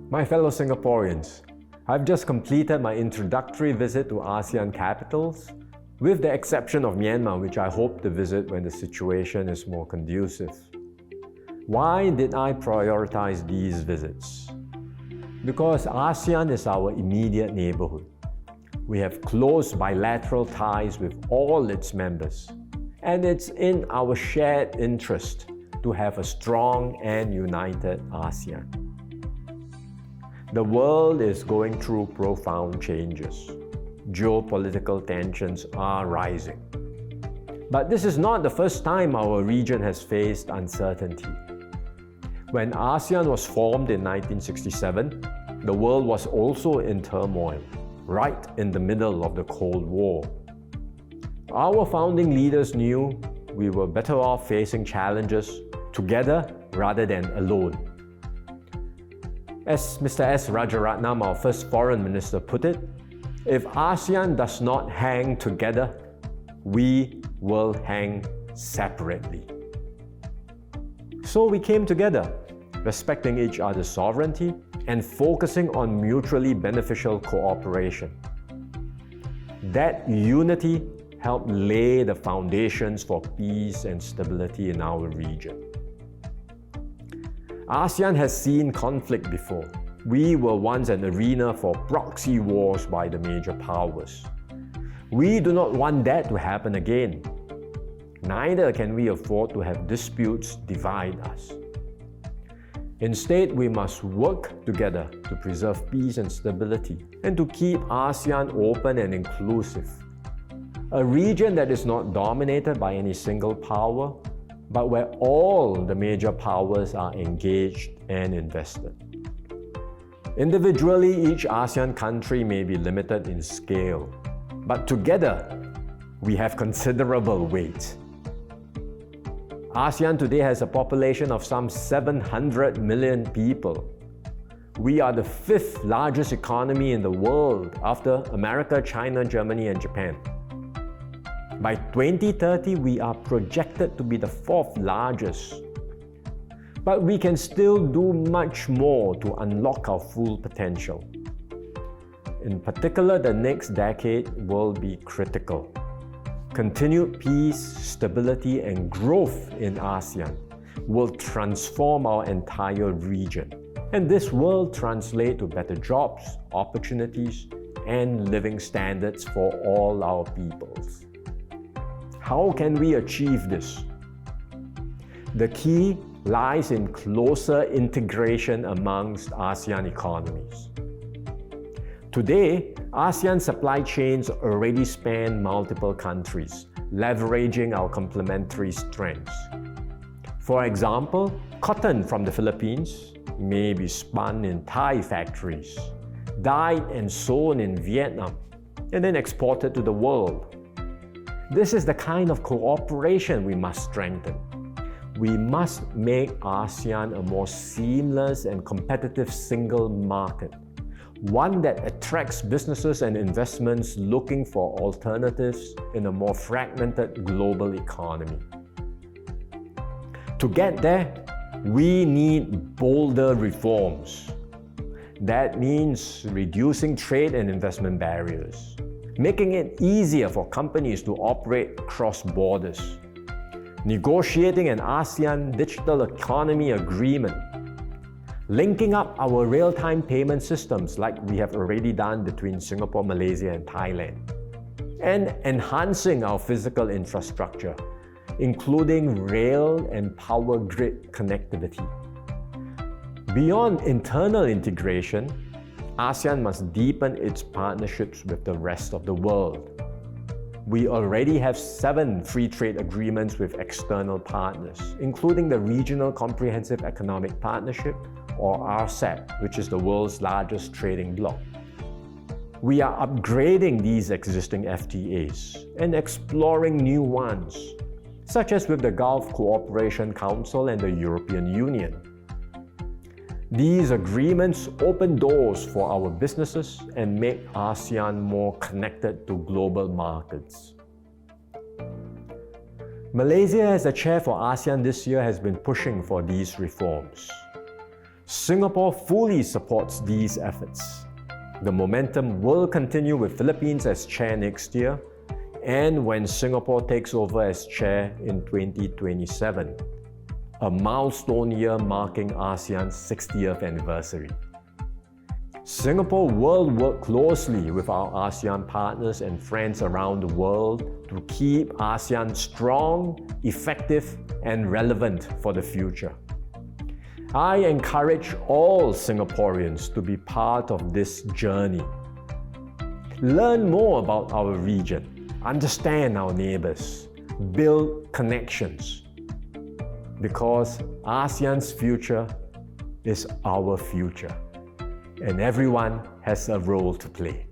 My fellow Singaporeans, I've just completed my introductory visit to ASEAN capitals, with the exception of Myanmar, which I hope to visit when the situation is more conducive. Why did I prioritize these visits? Because ASEAN is our immediate neighborhood. We have close bilateral ties with all its members, and it's in our shared interest to have a strong and united ASEAN. The world is going through profound changes. Geopolitical tensions are rising. But this is not the first time our region has faced uncertainty. When ASEAN was formed in 1967, the world was also in turmoil, right in the middle of the Cold War. Our founding leaders knew we were better off facing challenges together rather than alone. As Mr. S. Rajaratnam, our first foreign minister, put it, if ASEAN does not hang together, we will hang separately. So we came together, respecting each other's sovereignty and focusing on mutually beneficial cooperation. That unity helped lay the foundations for peace and stability in our region. ASEAN has seen conflict before. We were once an arena for proxy wars by the major powers. We do not want that to happen again. Neither can we afford to have disputes divide us. Instead, we must work together to preserve peace and stability and to keep ASEAN open and inclusive. A region that is not dominated by any single power, but where all the major powers are engaged and invested. Individually, each ASEAN country may be limited in scale, but together, we have considerable weight. ASEAN today has a population of some 700 million people. We are the fifth largest economy in the world after America, China, Germany, and Japan. By 2030, we are projected to be the fourth largest. But we can still do much more to unlock our full potential. In particular, the next decade will be critical. Continued peace, stability, and growth in ASEAN will transform our entire region. And this will translate to better jobs, opportunities, and living standards for all our peoples. How can we achieve this? The key lies in closer integration amongst ASEAN economies. Today, ASEAN supply chains already span multiple countries, leveraging our complementary strengths. For example, cotton from the Philippines may be spun in Thai factories, dyed and sewn in Vietnam, and then exported to the world. This is the kind of cooperation we must strengthen. We must make ASEAN a more seamless and competitive single market, one that attracts businesses and investments looking for alternatives in a more fragmented global economy. To get there, we need bolder reforms. That means reducing trade and investment barriers, making it easier for companies to operate across borders, negotiating an ASEAN digital economy agreement, linking up our real-time payment systems like we have already done between Singapore, Malaysia, and Thailand, and enhancing our physical infrastructure, including rail and power grid connectivity. Beyond internal integration, ASEAN must deepen its partnerships with the rest of the world. We already have 7 free trade agreements with external partners, including the Regional Comprehensive Economic Partnership, or RCEP, which is the world's largest trading bloc. We are upgrading these existing FTAs and exploring new ones, such as with the Gulf Cooperation Council and the European Union. These agreements open doors for our businesses and make ASEAN more connected to global markets. Malaysia, as the chair for ASEAN this year, has been pushing for these reforms. Singapore fully supports these efforts. The momentum will continue with Philippines as chair next year and when Singapore takes over as chair in 2027, a milestone year marking ASEAN's 60th anniversary. Singapore will work closely with our ASEAN partners and friends around the world to keep ASEAN strong, effective, and relevant for the future. I encourage all Singaporeans to be part of this journey. Learn more about our region, understand our neighbours, build connections. Because ASEAN's future is our future, and everyone has a role to play.